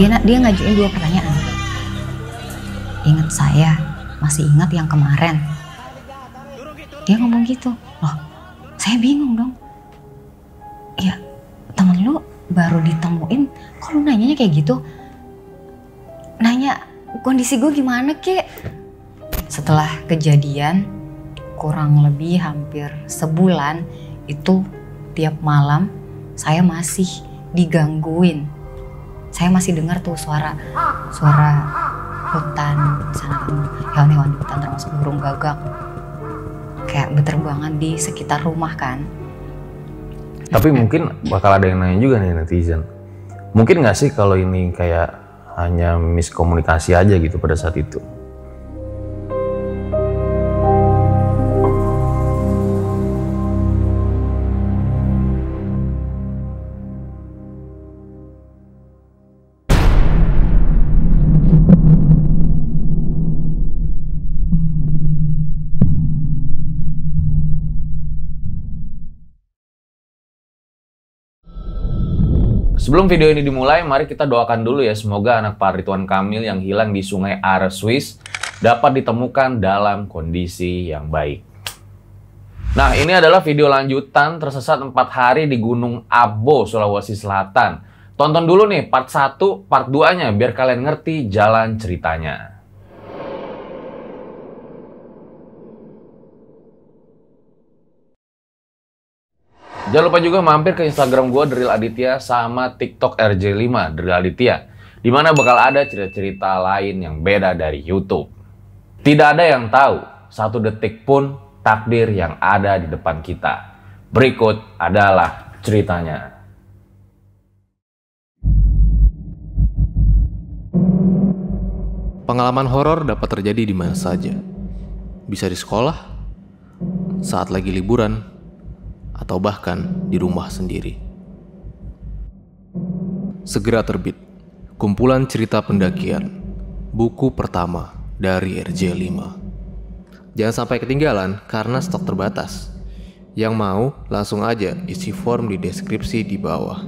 Dia ngajuin 2 pertanyaan. Ingat saya, masih ingat yang kemarin. Dia ngomong gitu. Loh, saya bingung dong. Ya, temen lu baru ditemuin, kok lu nanyanya kayak gitu? Nanya kondisi gue gimana kek? Setelah kejadian, kurang lebih hampir sebulan, itu tiap malam saya masih digangguin. Saya masih dengar tuh suara hutan sana, hewan-hewan di hutan termasuk burung gagak kayak berterbangan di sekitar rumah kan. Tapi mungkin bakal ada yang nanya juga nih netizen, mungkin nggak sih kalau ini kayak hanya miskomunikasi aja gitu pada saat itu? Sebelum video ini dimulai, mari kita doakan dulu ya, semoga anak Pak Ridwan Kamil yang hilang di Sungai Are, Swiss dapat ditemukan dalam kondisi yang baik. Nah, ini adalah video lanjutan tersesat 4 hari di Gunung Abo, Sulawesi Selatan. Tonton dulu nih part 1, part 2-nya biar kalian ngerti jalan ceritanya. Jangan lupa juga mampir ke Instagram gue Dril Aditya sama TikTok RJ5 Dril Aditya, dimana bakal ada cerita-cerita lain yang beda dari YouTube. Tidak ada yang tahu 1 detik pun takdir yang ada di depan kita. Berikut adalah ceritanya. Pengalaman horor dapat terjadi di mana saja. Bisa di sekolah, saat lagi liburan, atau bahkan di rumah sendiri. Segera terbit kumpulan cerita pendakian, buku pertama dari RJ5. Jangan sampai ketinggalan karena stok terbatas. Yang mau langsung aja isi form di deskripsi di bawah.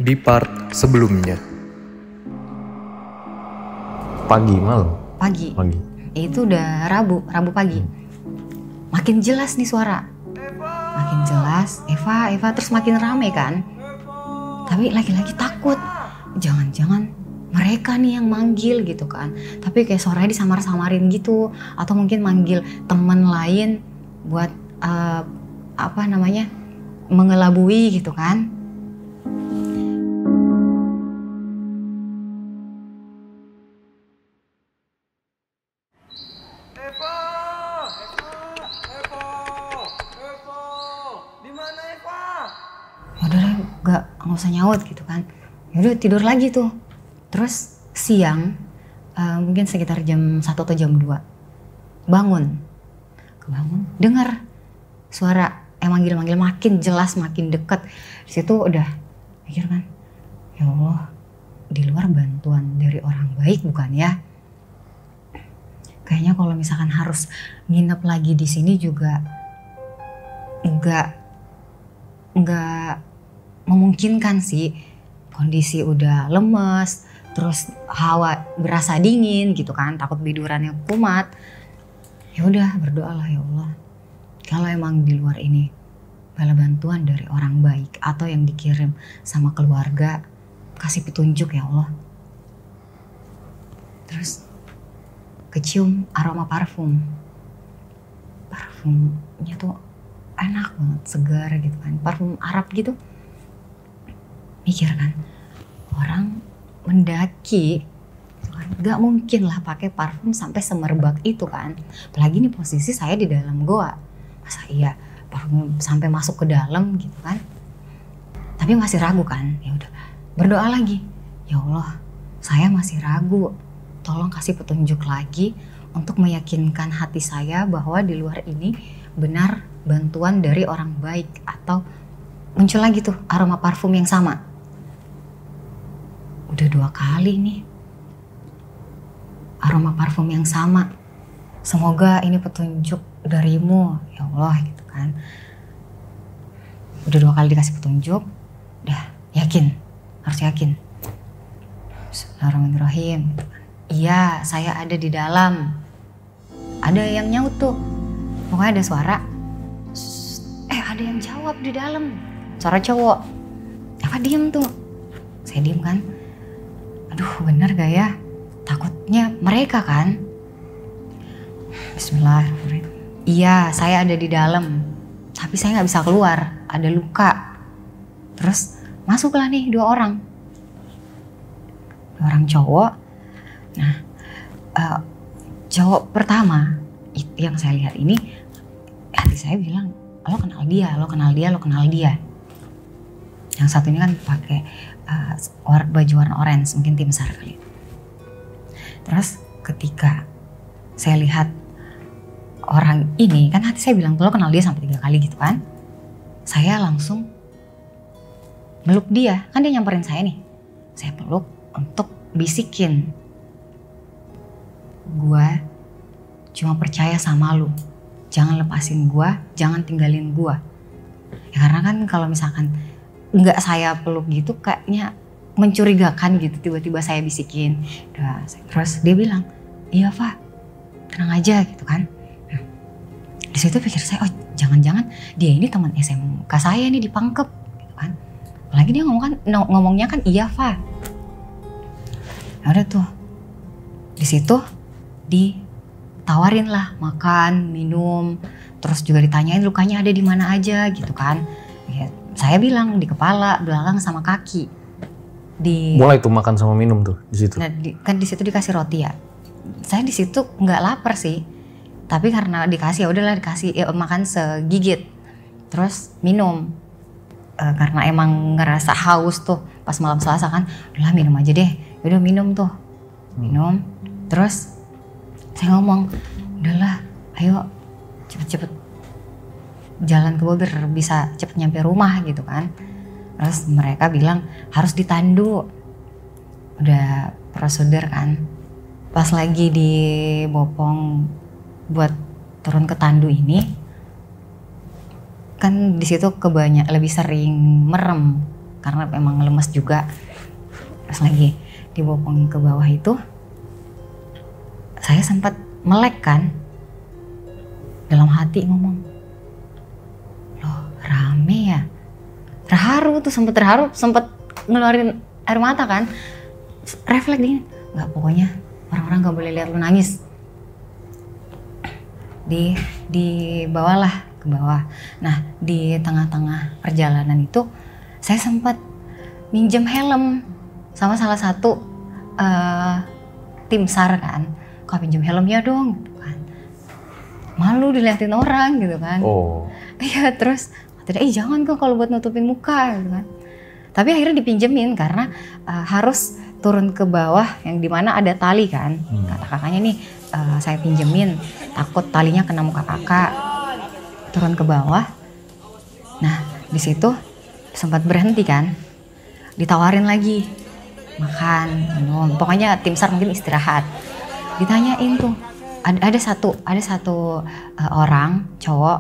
Di part sebelumnya. Pagi malam? Pagi. Itu udah Rabu pagi. Makin jelas nih suara. Makin jelas, Eva, terus makin rame kan. Tapi lagi-lagi takut. Jangan-jangan mereka nih yang manggil gitu kan. Tapi kayak suaranya disamar-samarin gitu. Atau mungkin manggil teman lain buat mengelabui gitu kan. Nggak usah nyaut gitu kan. Yaudah tidur lagi tuh. Terus siang mungkin sekitar jam 1 atau jam 2 kebangun dengar suara manggil-manggil makin jelas, makin deket. Di situ udah mikir kan, ya Allah, di luar bantuan dari orang baik bukan ya? Kayaknya kalau misalkan harus nginep lagi di sini juga nggak memungkinkan sih. Kondisi udah lemes, terus hawa berasa dingin gitu kan, takut bidurannya kumat. Ya udah berdoalah, ya Allah, kalau emang di luar ini bala bantuan dari orang baik atau yang dikirim sama keluarga, kasih petunjuk ya Allah. Terus kecium aroma parfumnya tuh enak banget, segar gitu kan, parfum Arab gitu. Mikir kan, orang mendaki gak mungkin lah pakai parfum sampai semerbak itu kan. Apalagi nih posisi saya di dalam goa, masa iya parfum sampai masuk ke dalam gitu kan. Tapi masih ragu kan, ya udah berdoa lagi, ya Allah saya masih ragu, tolong kasih petunjuk lagi untuk meyakinkan hati saya bahwa di luar ini benar bantuan dari orang baik atau muncul lagi tuh aroma parfum yang sama. Udah 2 kali nih aroma parfum yang sama. Semoga ini petunjuk darimu ya Allah gitu kan. Udah 2 kali dikasih petunjuk, udah yakin, harus yakin. Bismillahirrahmanirrahim. Iya, saya ada di dalam. Ada yang nyaut tuh, pokoknya ada suara. Ada yang jawab di dalam, suara cowok. Apa diem tuh? Saya diem kan. Aduh, bener gak ya? Takutnya mereka kan. Bismillahirrahmanirrahim. Iya, saya ada di dalam, tapi saya nggak bisa keluar, ada luka. Terus masuklah nih 2 orang. 2 orang cowok. Nah, cowok pertama itu yang saya lihat ini, hati saya bilang, lo kenal dia, lo kenal dia, lo kenal dia. Yang satu ini kan pakai baju warna orange, mungkin tim SAR kali. Terus ketika saya lihat orang ini, kan hati saya bilang, lo kenal dia sampai 3 kali gitu kan. Saya langsung meluk dia, kan dia nyamperin saya nih. Saya peluk untuk bisikin, gue cuma percaya sama lu. Jangan lepasin gue, jangan tinggalin gue. Ya karena kan kalau misalkan nggak saya peluk gitu kayaknya mencurigakan gitu, tiba-tiba saya bisikin. Terus dia bilang, iya Fa, tenang aja gitu kan. Di situ pikir saya, oh jangan-jangan dia ini teman SMK saya nih di Pangkep gitu kan. Apalagi dia ngomongnya kan iya Fa. Ya udah tuh, di situ ditawarin lah makan, minum, terus juga ditanyain lukanya ada di mana aja gitu kan. Ya, saya bilang di kepala, belakang sama kaki. Mulai tuh makan sama minum tuh di situ. Nah, kan di situ dikasih roti ya. Saya di situ nggak lapar sih, tapi karena dikasih ya udahlah dikasih ya, makan segigit, terus minum. Karena emang ngerasa haus tuh pas malam Selasa kan, udahlah minum aja deh. Udah minum tuh, minum, terus saya ngomong, udahlah ayo cepet-cepet jalan ke Bogor bisa cepet nyampe rumah gitu kan. Terus mereka bilang harus ditandu, udah prosedur kan. Pas lagi dibopong buat turun ke tandu ini, kan di situ lebih sering merem karena memang lemes juga. Pas lagi dibopong ke bawah itu, saya sempat melek kan, dalam hati ngomong, loh rame ya, terharu tuh, sempet ngeluarin air mata kan, refleks gini, nggak pokoknya orang-orang nggak boleh lihat lu nangis. Dibawalah ke bawah. Nah di tengah-tengah perjalanan itu saya sempat minjem helm sama salah satu tim SAR kan. Kok pinjem helmnya dong gitu kan. Malu diliatin orang gitu kan. Oh. Iya, terus katanya, jangan kok kalau buat nutupin muka gitu kan. Tapi akhirnya dipinjemin karena harus turun ke bawah yang dimana ada tali kan. Kata kakaknya nih, saya pinjemin, takut talinya kena muka kakak. Turun ke bawah. Nah di situ sempat berhenti kan. Ditawarin lagi makan, minum. Pokoknya tim SAR mungkin istirahat. Ditanyain tuh, ada satu orang cowok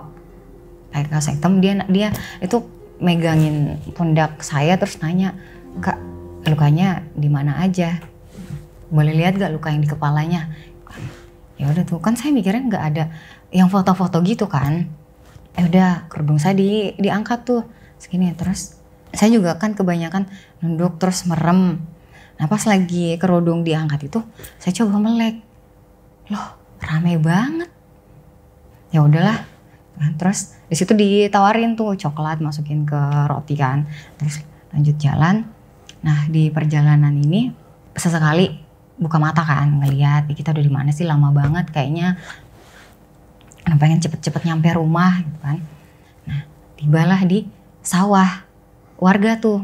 pakai kaos hitam, dia itu megangin pundak saya terus nanya, Kak lukanya di mana aja? Boleh lihat gak luka yang di kepalanya? Ya udah tuh, kan saya mikirnya nggak ada yang foto-foto gitu kan. Udah kerudung saya diangkat tuh segini, terus saya juga kan kebanyakan nunduk terus merem. Nah pas lagi kerudung diangkat itu, saya coba melek. Loh rame banget. Ya udahlah. Nah, terus di situ ditawarin tuh coklat masukin ke roti kan. Terus lanjut jalan. Nah di perjalanan ini sesekali buka mata kan ngeliat kita udah di mana sih, lama banget kayaknya. Pengen cepet-cepet nyampe rumah gitu kan. Nah tibalah di sawah warga tuh.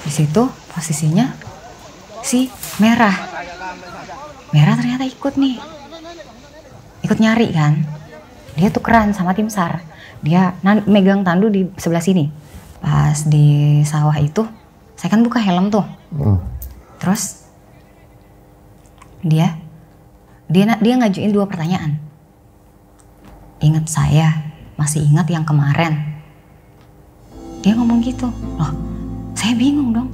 Di situ posisinya si Merah ternyata ikut nyari kan. Dia tukeran sama tim SAR. Dia megang tandu di sebelah sini. Pas di sawah itu, saya kan buka helm tuh. Terus dia ngajuin 2 pertanyaan. Ingat saya, masih ingat yang kemarin. Dia ngomong gitu. Loh, saya bingung dong.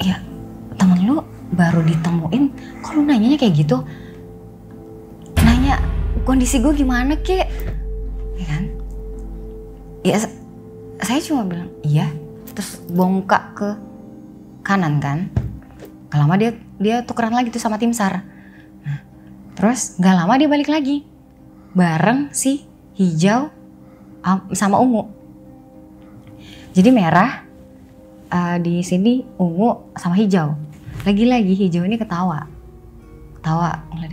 Ya, temen lu baru ditemuin, kok lu nanyanya kayak gitu? Nanya kondisi gue gimana kek? Ya kan? Ya, saya cuma bilang iya, terus bongkak ke kanan kan. Gak lama dia tukeran lagi tuh sama tim SAR. Nah, terus gak lama dia balik lagi bareng si hijau sama ungu. Jadi merah di sini, ungu sama hijau. Lagi-lagi hijau ini ketawa ngeliat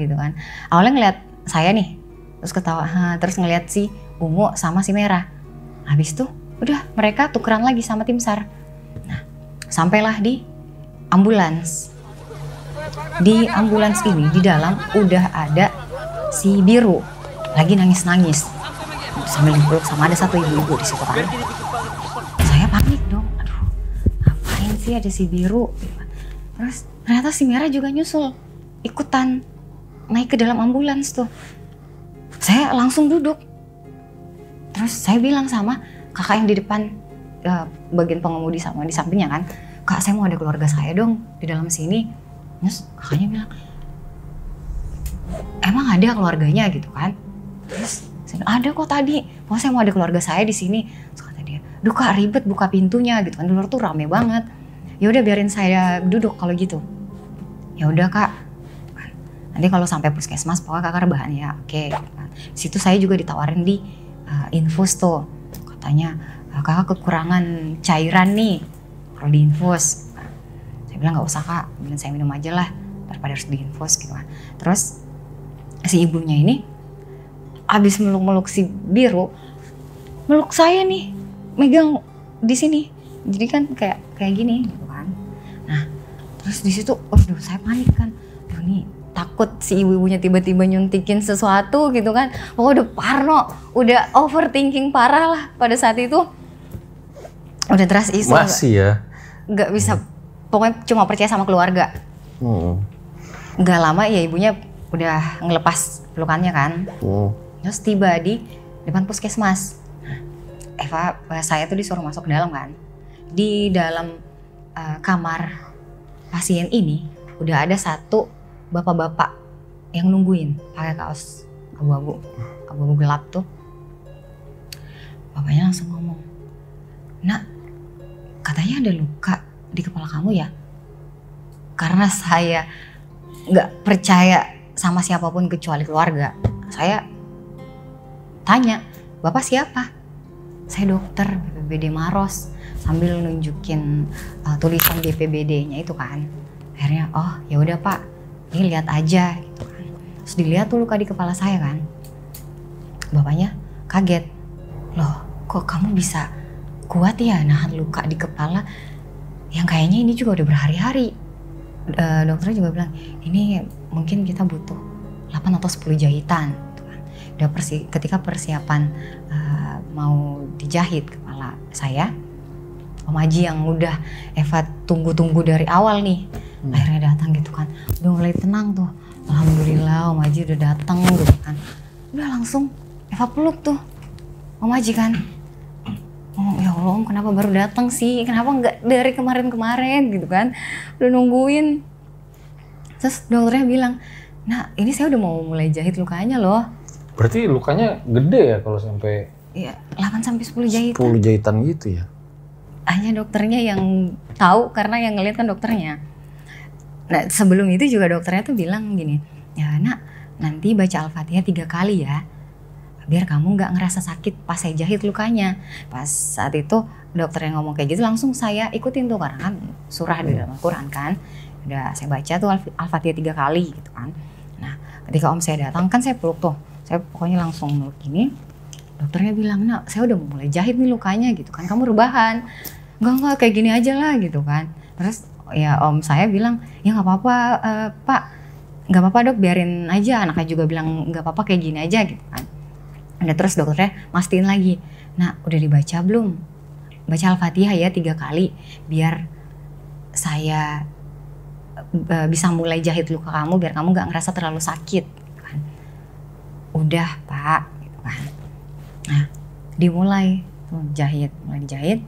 gitu kan. Awalnya ngeliat saya nih, terus ketawa, terus ngeliat si ungu sama si merah. Habis tuh udah mereka tukeran lagi sama tim SAR. Nah, sampailah di ambulans. Di ambulans ini di dalam udah ada si biru lagi nangis-nangis sambil dipeluk sama ada satu ibu-ibu di situ kan. Saya panik dong, aduh ngapain sih ada si biru. Terus ternyata si merah juga nyusul ikutan naik ke dalam ambulans tuh. Saya langsung duduk. Terus saya bilang sama kakak yang di depan bagian pengemudi sama di sampingnya kan, Kak saya mau ada keluarga saya dong di dalam sini. Terus kakaknya bilang, emang ada keluarganya gitu kan? Terus saya bilang, ada kok tadi. Oh saya mau ada keluarga saya di sini. Terus kata dia, duh Kak ribet buka pintunya gitu kan, di luar tuh rame banget. Ya udah biarin saya duduk kalau gitu. Ya udah Kak. Nanti kalau sampai puskesmas pokoknya kakak rebahan ya. Oke. Di situ saya juga ditawarin di infus tuh. Katanya kakak kekurangan cairan nih. Kalau di infus. Saya bilang nggak usah Kak. Bilang saya minum aja lah. Daripada harus di infus gitu kan. Terus si ibunya ini abis meluk-meluk si biru, meluk saya nih, megang di sini. Jadi kan kayak gini gitu kan. Nah, terus di situ, aduh saya panik kan. Aduh nih takut si ibu-ibunya tiba-tiba nyuntikin sesuatu gitu kan. Oh udah parno, udah overthinking parah lah pada saat itu. Udah trust issue. Masih ya? Gak bisa, pokoknya cuma percaya sama keluarga. Gak lama ya ibunya udah ngelepas pelukannya kan. Terus tiba di depan puskesmas. Eva, saya tuh disuruh masuk ke dalam kan. Di dalam kamar pasien ini udah ada satu bapak-bapak yang nungguin pakai kaos abu-abu gelap tuh. Bapaknya langsung ngomong, Nak, katanya ada luka di kepala kamu ya? Karena saya nggak percaya sama siapapun kecuali keluarga. Saya tanya, Bapak siapa? Saya dokter BPBD Maros, sambil nunjukin tulisan BPBD-nya itu kan. Akhirnya, oh ya udah Pak, ini lihat aja gitu kan. Terus dilihat tuh luka di kepala saya kan. Bapaknya kaget, loh kok kamu bisa kuat ya nahan luka di kepala yang kayaknya ini juga udah berhari-hari. Dokternya juga bilang, ini mungkin kita butuh 8 atau 10 jahitan. Udah ketika persiapan mau dijahit kepala saya, Om Aji yang udah Eva tunggu-tunggu dari awal nih, akhirnya datang gitu kan. Udah mulai tenang tuh, alhamdulillah Om Aji udah datang gitu kan. Udah langsung Eva peluk tuh Om Aji kan. Oh ya Allah Om, kenapa baru datang sih? Kenapa nggak dari kemarin-kemarin gitu kan? Udah nungguin. Terus dokternya bilang, nah ini saya udah mau mulai jahit lukanya loh. Berarti lukanya gede ya kalau sampai... Iya, 8-10 jahitan. 10 jahitan gitu ya? Hanya dokternya yang tahu karena yang ngeliat kan dokternya. Nah sebelum itu juga dokternya tuh bilang gini, ya Nak nanti baca Al-Fatihah 3 kali ya. Biar kamu nggak ngerasa sakit pas saya jahit lukanya. Pas saat itu dokter yang ngomong kayak gitu langsung saya ikutin tuh karena kan surah di dalam Al-Quran kan. Udah saya baca tuh Al-Fatihah 3 kali gitu kan. Nah ketika Om saya datang kan saya peluk tuh. Saya pokoknya langsung meluk gini. Dokternya bilang, Nak saya udah mulai jahit nih lukanya gitu kan. Kamu rebahan. Enggak kayak gini aja lah gitu kan. Terus ya Om saya bilang, ya nggak apa-apa Pak. Nggak apa-apa Dok, biarin aja. Anaknya juga bilang nggak apa-apa kayak gini aja gitu kan. Udah, terus dokternya mastiin lagi, nah udah dibaca belum? Baca Al-Fatihah ya 3 kali biar saya bisa mulai jahit luka kamu, biar kamu gak ngerasa terlalu sakit kan. Udah Pak gitu kan. Nah dimulai tuh jahit, mulai dijahit.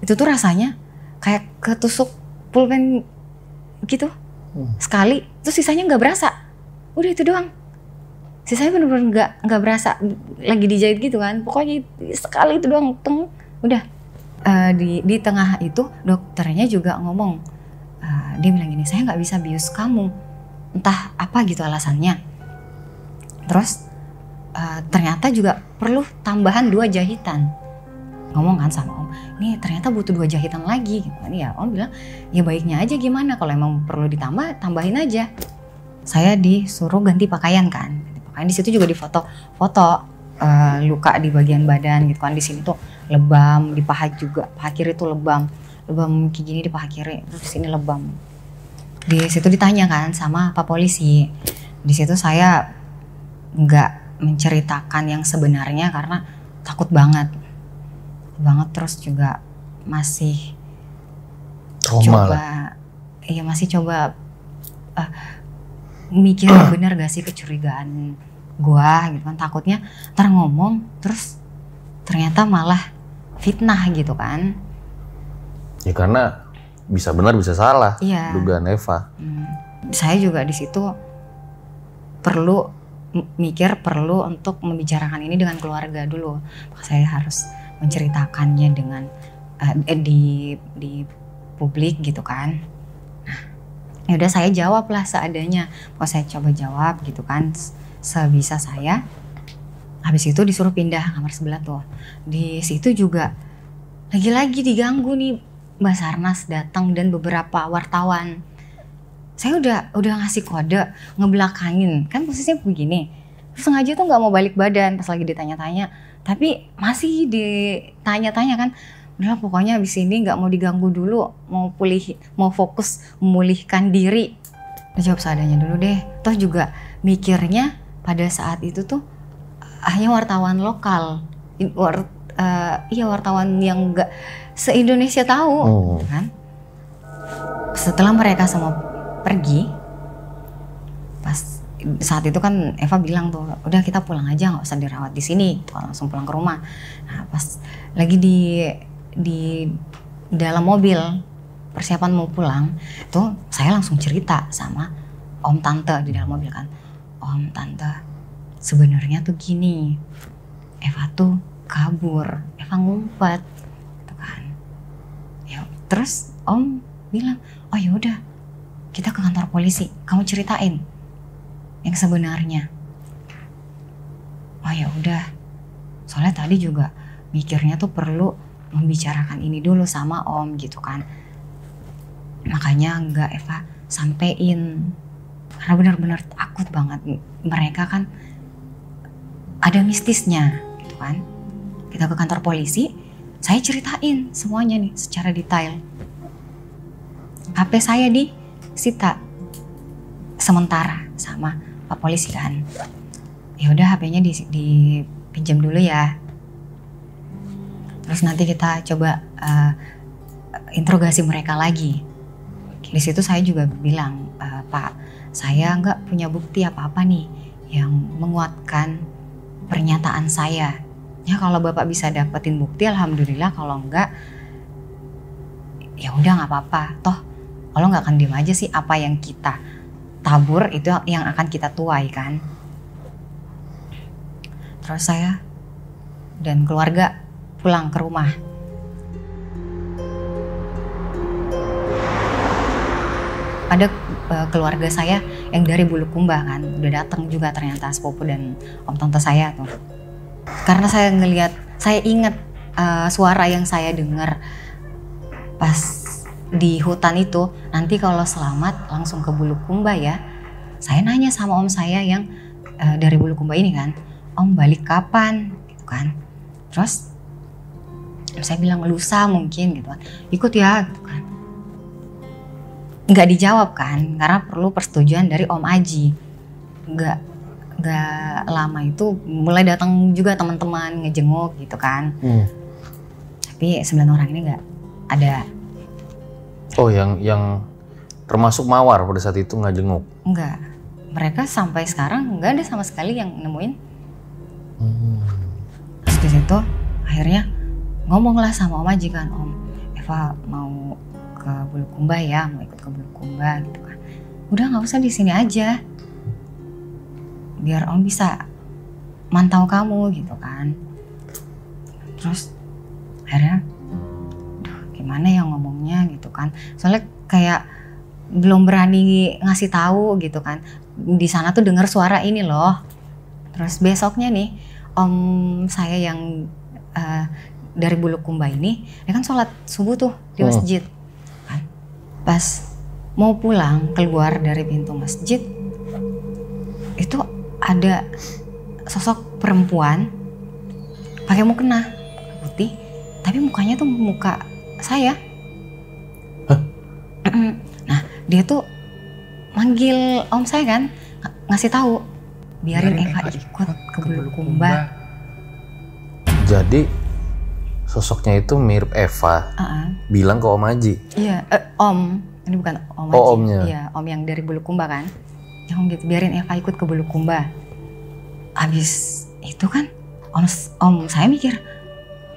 Itu tuh rasanya kayak ketusuk pulpen gitu sekali, terus sisanya nggak berasa. Udah itu doang, sisanya bener-bener nggak berasa lagi dijahit gitu kan. Pokoknya sekali itu doang, teng, udah. Di tengah itu dokternya juga ngomong, dia bilang gini, saya nggak bisa bius kamu, entah apa gitu alasannya. Terus ternyata juga perlu tambahan 2 jahitan. Ngomong kan sama Om, ini ternyata butuh 2 jahitan lagi gitu kan. Ya Om bilang, ya baiknya aja gimana, kalau emang perlu ditambah, tambahin aja. Saya disuruh ganti pakaian kan, ganti pakaian. Di situ juga difoto luka di bagian badan gitu kan. Di sini tuh lebam, di paha juga, paha kiri tuh lebam kayak gini di paha kiri, terus di sini lebam. Di situ ditanya kan sama Pak Polisi. Di situ saya nggak menceritakan yang sebenarnya karena takut banget, terus juga masih masih coba mikir bener gak sih kecurigaan gua gitu kan. Takutnya ntar ngomong terus ternyata malah fitnah gitu kan. Ya karena bisa benar bisa salah, iya. Dugaan Eva. Saya juga di situ perlu untuk membicarakan ini dengan keluarga dulu. Saya harus menceritakannya dengan di publik gitu kan. Nah, ya udah saya jawab lah seadanya. Kok saya coba jawab gitu kan sebisa saya. Habis itu disuruh pindah kamar sebelah tuh. Di situ juga lagi-lagi diganggu nih, Basarnas datang dan beberapa wartawan. Saya udah ngasih kode, ngebelakangin, kan posisinya begini. Terus sengaja tuh nggak mau balik badan pas lagi ditanya-tanya, tapi masih ditanya-tanya kan. Udah pokoknya abis ini nggak mau diganggu dulu, mau fokus memulihkan diri. Udah jawab seadanya dulu deh. Toh juga mikirnya pada saat itu tuh hanya wartawan lokal, wartawan yang nggak se-Indonesia tahu, kan? Setelah mereka semua pergi, pas saat itu kan Eva bilang tuh, udah kita pulang aja, nggak usah dirawat di sini, langsung pulang ke rumah. Nah, pas lagi di dalam mobil persiapan mau pulang, tuh saya langsung cerita sama Om Tante di dalam mobil kan, Om Tante, sebenarnya tuh gini, Eva tuh kabur, Eva ngumpet, gitu kan. Ya, terus Om bilang, oh yaudah, kita ke kantor polisi, kamu ceritain yang sebenarnya. Oh ya udah, soalnya tadi juga mikirnya tuh perlu membicarakan ini dulu sama Om gitu kan. Makanya nggak Eva sampein, karena benar-benar takut banget. Mereka kan ada mistisnya gitu kan. Kita ke kantor polisi, saya ceritain semuanya nih secara detail. HP saya disita sementara sama Pak Polisi kan. Ya udah HP-nya dipinjam dulu ya. Terus nanti kita coba interogasi mereka lagi. Di situ saya juga bilang, Pak, saya nggak punya bukti apa-apa nih yang menguatkan pernyataan saya. Ya kalau Bapak bisa dapetin bukti, alhamdulillah. Kalau enggak, ya udah nggak apa-apa. Toh, kalau nggak akan diem aja sih, apa yang kita tabur itu yang akan kita tuai kan. Terus saya dan keluarga pulang ke rumah. Ada keluarga saya yang dari Bulukumba kan, udah datang juga ternyata sepupu dan om tante saya tuh. Karena saya ingat suara yang saya dengar pas di hutan itu, nanti kalau selamat langsung ke Bulukumba ya. Saya nanya sama om saya yang dari Bulukumba ini kan, Om balik kapan gitu kan. Terus saya bilang lusa mungkin gitu kan, ikut ya gitu kan. Nggak dijawab kan, karena perlu persetujuan dari Om Aji. nggak lama itu mulai datang juga teman-teman ngejenguk gitu kan. Tapi 9 orang ini nggak ada. Oh, yang termasuk Mawar pada saat itu nggak jenguk? Enggak. Mereka sampai sekarang nggak ada sama sekali yang nemuin. Terus di situ akhirnya ngomonglah sama Om Aji kan, Om, Eva mau ke Bulukumba ya, mau ikut ke Bulukumba gitu kan. Udah nggak usah di sini aja, biar Om bisa mantau kamu gitu kan. Terus akhirnya, duh gimana ya ngomongnya gitu kan. Soalnya kayak belum berani ngasih tahu gitu kan. Di sana tuh dengar suara ini loh. Terus besoknya nih Om saya yang dari Bulukumba ini, dia kan sholat subuh tuh di masjid. Kan. Pas mau pulang keluar dari pintu masjid, itu ada sosok perempuan pakai mukena putih, tapi mukanya tuh muka saya. Nah, dia tuh manggil Om saya kan, ngasih tahu biarin Eva ikut ke Bulukumba. Jadi sosoknya itu mirip Eva, bilang ke Om Aji. Iya, Om, ini bukan Om Aji. Oh, Omnya. Iya, Om yang dari Bulukumba kan. Ya Om gitu, biarin Eva ikut ke Bulukumba. Abis itu kan Om saya mikir,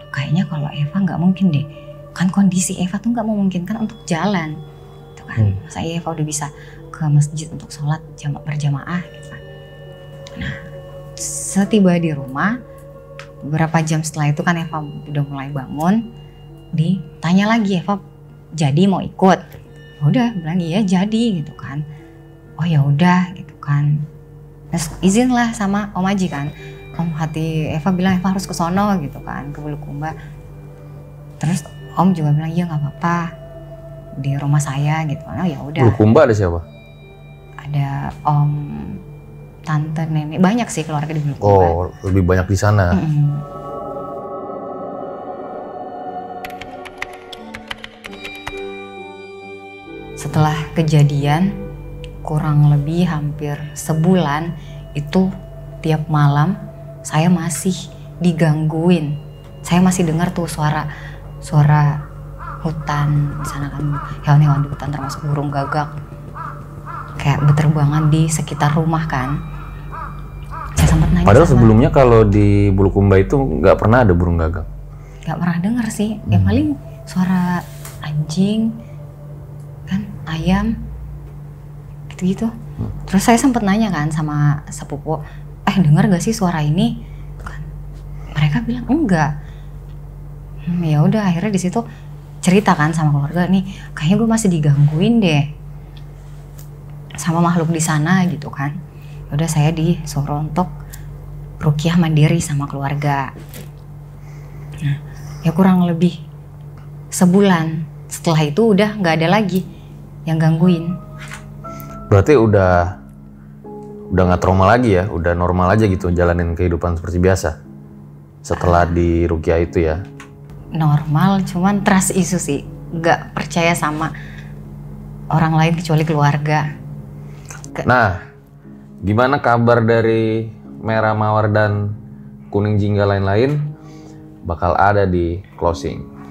kayaknya kalau Eva nggak mungkin deh. Kan kondisi Eva tuh nggak memungkinkan untuk jalan. Itu kan, saya Eva udah bisa ke masjid untuk sholat berjamaah gitu kan. Nah, setiba di rumah, beberapa jam setelah itu kan Eva udah mulai bangun, ditanya lagi, Eva jadi mau ikut? Udah bilang iya jadi gitu kan. Oh ya udah gitu kan. Terus izin lah sama Om Aji kan. Om hati Eva bilang Eva harus ke sono gitu kan, ke Bulukumba. Terus Om juga bilang iya nggak apa-apa di rumah saya gitu kan. Oh ya udah. Bulukumba ada siapa? Ada Om, tante, nenek, banyak sih keluarga di Bulukumba. Oh, lebih banyak di sana. Setelah kejadian kurang lebih hampir sebulan itu, tiap malam saya masih digangguin. Saya masih dengar tuh suara hutan di sana kan, hewan-hewan di hutan termasuk burung gagak kayak berterbangan di sekitar rumah kan. Saya sempat nanya. Padahal sebelumnya kalau di Bulukumba itu nggak pernah ada burung gagak. Nggak pernah dengar sih. Ya paling suara anjing, kan ayam, gitu-gitu. Terus saya sempat nanya kan sama sepupu, dengar gak sih suara ini? Kan mereka bilang enggak. Ya udah akhirnya di situ cerita kan sama keluarga nih, kayaknya gue masih digangguin deh sama makhluk di sana gitu kan. Udah saya disuruh untuk ruqyah mandiri sama keluarga. Nah, ya kurang lebih sebulan setelah itu udah nggak ada lagi yang gangguin. Berarti udah nggak trauma lagi ya, udah normal aja gitu jalanin kehidupan seperti biasa setelah di ruqyah itu ya. Normal, cuman trust isu sih, nggak percaya sama orang lain kecuali keluarga. Nah, gimana kabar dari Merah Mawar dan Kuning Jingga lain-lain? Bakal ada di closing.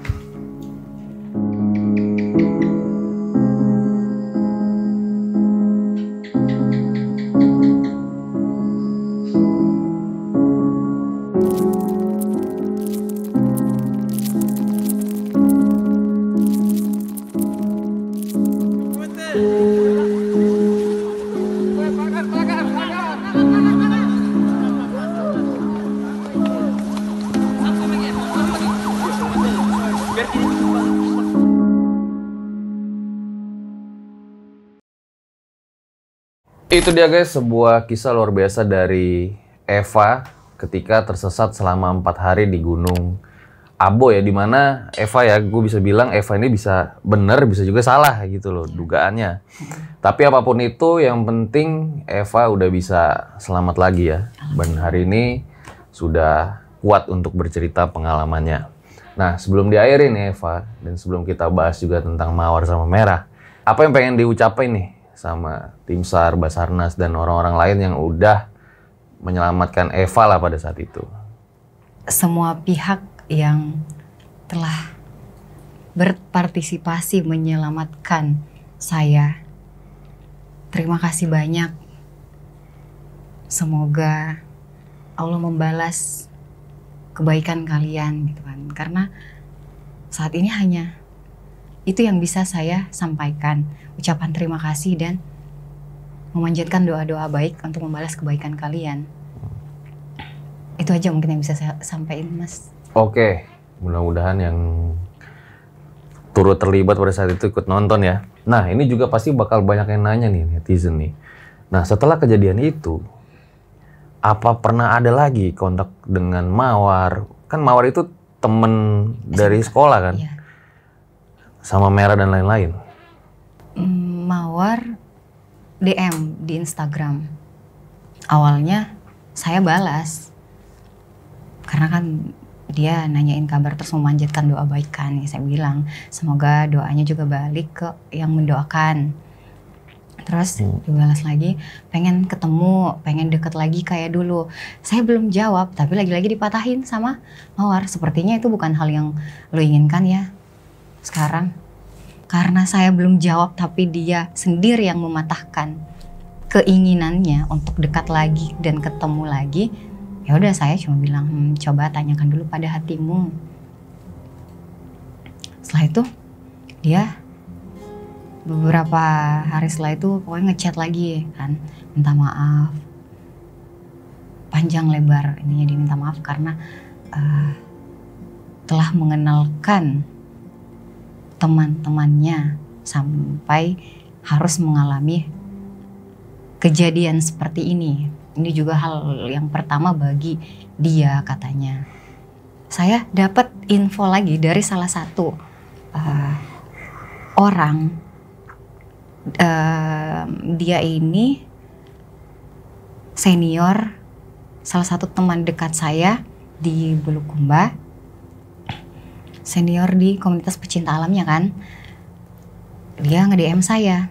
Itu dia guys, sebuah kisah luar biasa dari Eva ketika tersesat selama 4 hari di Gunung Abo ya, dimana Eva ya, gue bisa bilang Eva ini bisa bener, bisa juga salah gitu loh dugaannya. Tapi apapun itu, yang penting Eva udah bisa selamat lagi ya. Dan hari ini sudah kuat untuk bercerita pengalamannya. Nah, sebelum diakhirin nih Eva, dan sebelum kita bahas juga tentang Mawar sama Merah, apa yang pengen diucapin nih sama tim SAR, Basarnas, dan orang-orang lain yang udah menyelamatkan Eva lah pada saat itu? Semua pihak yang telah berpartisipasi menyelamatkan saya, terima kasih banyak. Semoga Allah membalas kebaikan kalian gitu kan. Karena saat ini hanya itu yang bisa saya sampaikan, ucapan terima kasih dan memanjatkan doa-doa baik untuk membalas kebaikan kalian. Itu aja mungkin yang bisa saya sampaikan, Mas. Oke, mudah-mudahan yang turut terlibat pada saat itu ikut nonton ya. Nah, ini juga pasti bakal banyak yang nanya nih, netizen nih. Nah, setelah kejadian itu, apa pernah ada lagi kontak dengan Mawar? Kan Mawar itu temen dari sekolah kan? Iya. Sama Merah dan lain-lain. Mawar DM di Instagram. Awalnya saya balas. Karena kan dia nanyain kabar terus memanjatkan doa baik kan. Saya bilang semoga doanya juga balik ke yang mendoakan. Terus dibalas lagi, pengen ketemu, pengen deket lagi kayak dulu. Saya belum jawab, tapi lagi-lagi dipatahin sama Mawar. Sepertinya itu bukan hal yang lo inginkan ya sekarang. Karena saya belum jawab, tapi dia sendiri yang mematahkan keinginannya untuk dekat lagi dan ketemu lagi. Ya udah, saya cuma bilang, coba tanyakan dulu pada hatimu. Setelah itu dia beberapa hari setelah itu pokoknya ngechat lagi kan, minta maaf panjang lebar. Ininya dia minta maaf karena telah mengenalkan teman-temannya sampai harus mengalami kejadian seperti ini. Ini juga hal yang pertama bagi dia katanya. Saya dapat info lagi dari salah satu orang. Dia ini senior, salah satu teman dekat saya di Bulukumba. Senior di komunitas pecinta alamnya kan. Dia nge-DM saya.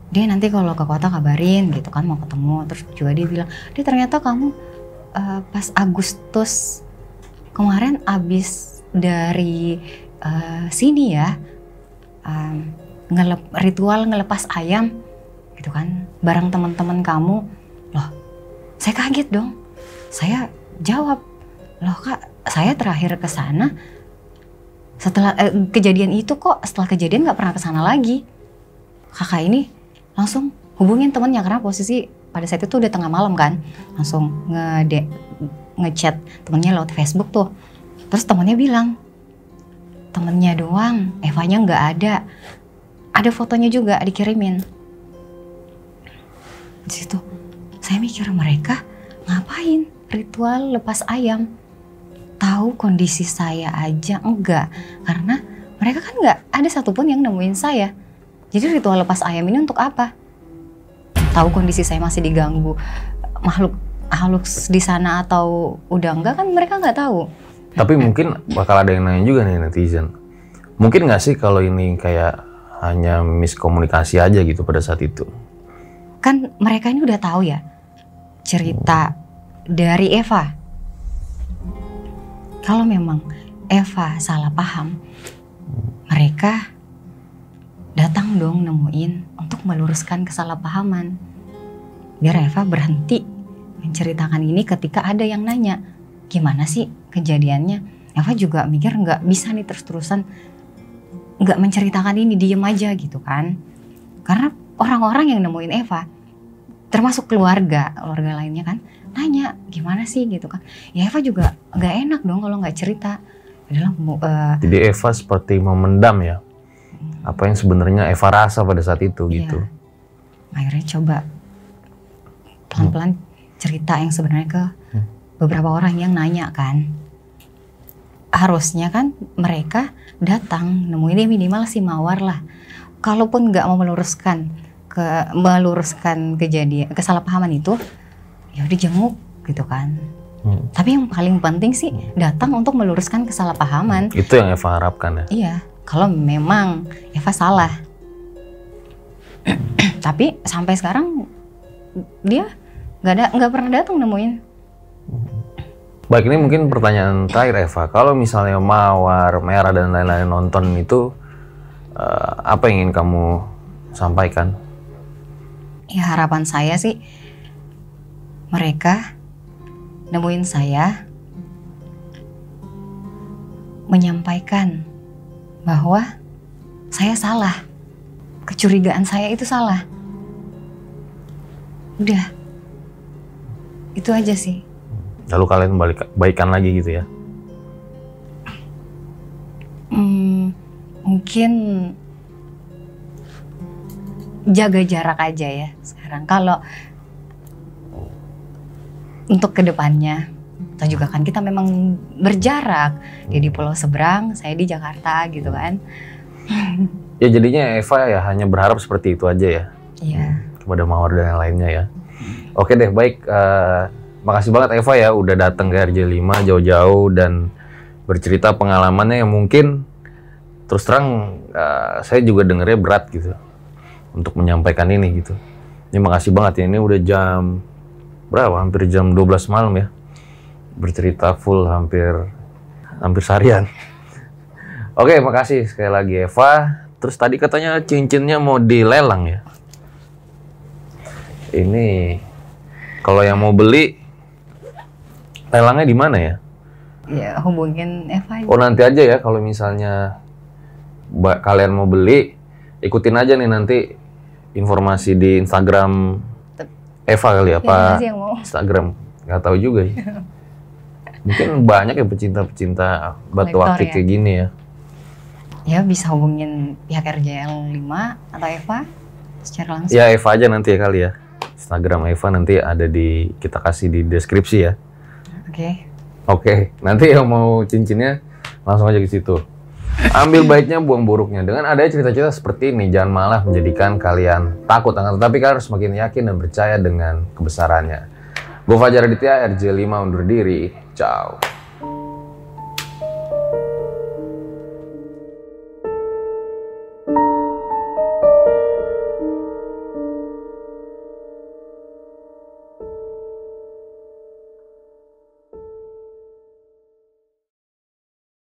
Dia nanti kalau ke kota kabarin gitu kan, mau ketemu. Terus juga dia bilang, dia ternyata kamu pas Agustus kemarin abis dari sini ya, ritual ngelepas ayam gitu kan, bareng teman-teman kamu. Loh, saya kaget dong. Saya jawab, loh Kak, saya terakhir ke sana setelah kejadian itu kok. Setelah kejadian nggak pernah ke sana lagi. Kakak ini langsung hubungin temennya karena posisi pada saat itu udah tengah malam kan, langsung ngechat temennya lewat Facebook tuh. Terus temennya bilang temennya doang, Evanya nggak ada fotonya juga dikirimin. Di situ saya mikir, mereka ngapain ritual lepas ayam? Tahu kondisi saya aja enggak, karena mereka kan nggak ada satupun yang nemuin saya. Jadi ritual lepas ayam ini untuk apa? Tahu kondisi saya masih diganggu makhluk halus di sana atau udah enggak, kan mereka nggak tahu. Tapi mungkin bakal ada yang nanya juga nih netizen. Mungkin nggak sih kalau ini kayak hanya miskomunikasi aja gitu pada saat itu? Kan mereka ini udah tahu ya cerita dari Eva. Kalau memang Eva salah paham, mereka datang dong nemuin untuk meluruskan kesalahpahaman. Biar Eva berhenti menceritakan ini ketika ada yang nanya, gimana sih kejadiannya? Eva juga mikir nggak bisa nih terus-terusan nggak menceritakan ini, diem aja gitu kan. Karena orang-orang yang nemuin Eva, termasuk keluarga lainnya kan, nanya gimana sih gitu kan. Ya Eva juga nggak enak dong kalau nggak cerita. Jadi Eva seperti memendam ya apa yang sebenarnya Eva rasa pada saat itu gitu. Akhirnya coba pelan-pelan cerita yang sebenarnya ke beberapa orang yang nanya kan. Harusnya kan mereka datang nemuin minimal si Mawar lah. Kalaupun nggak mau meluruskan kejadian kesalahpahaman itu, ya udah jenguk gitu kan. Tapi yang paling penting sih datang untuk meluruskan kesalahpahaman. Itu yang Eva harapkan ya. Iya, kalau memang Eva salah. Tapi sampai sekarang dia nggak pernah datang nemuin. Baik, ini mungkin pertanyaan terakhir Eva. Kalau misalnya Mawar, Merah dan lain-lain nonton itu, apa yang ingin kamu sampaikan? Ya harapan saya sih mereka nemuin saya, menyampaikan bahwa saya salah, kecurigaan saya itu salah. Udah, itu aja sih. Lalu kalian baikan lagi gitu ya? Mungkin jaga jarak aja ya sekarang. Kalau untuk kedepannya, atau juga kan kita memang berjarak. Dia di pulau seberang, saya di Jakarta gitu kan. Ya jadinya Eva ya hanya berharap seperti itu aja ya? Iya. Kepada Mawar dan yang lainnya ya. Oke deh, baik. Makasih banget Eva ya udah datang ke RJ5 jauh-jauh dan bercerita pengalamannya yang mungkin terus terang saya juga dengernya berat gitu untuk menyampaikan ini gitu. Ini makasih banget ya, ini udah jam berapa? Hampir jam 12 malam ya. Bercerita full hampir seharian. Oke, makasih sekali lagi Eva. Terus tadi katanya cincinnya mau dilelang ya. Ini kalau yang mau beli lelangnya di mana ya? Ya hubungin Eva aja. Oh nanti aja ya kalau misalnya kalian mau beli, ikutin aja nih nanti informasi di Instagram Eva kali ya, apa Instagram? Nggak tahu juga ya. Mungkin banyak ya pecinta-pecinta batu akik kayak gini ya. Ya bisa hubungin pihak RJL5 atau Eva secara langsung. Ya Eva aja nanti ya kali ya. Instagram Eva nanti ada kita kasih di deskripsi ya. Oke, nanti yang mau cincinnya langsung aja ke situ. Ambil baiknya, buang buruknya. Dengan adanya cerita-cerita seperti ini, jangan malah menjadikan kalian takut, tetapi kalian harus semakin yakin dan percaya dengan kebesarannya. Gue Fajar Aditya, RJ5 undur diri. Ciao.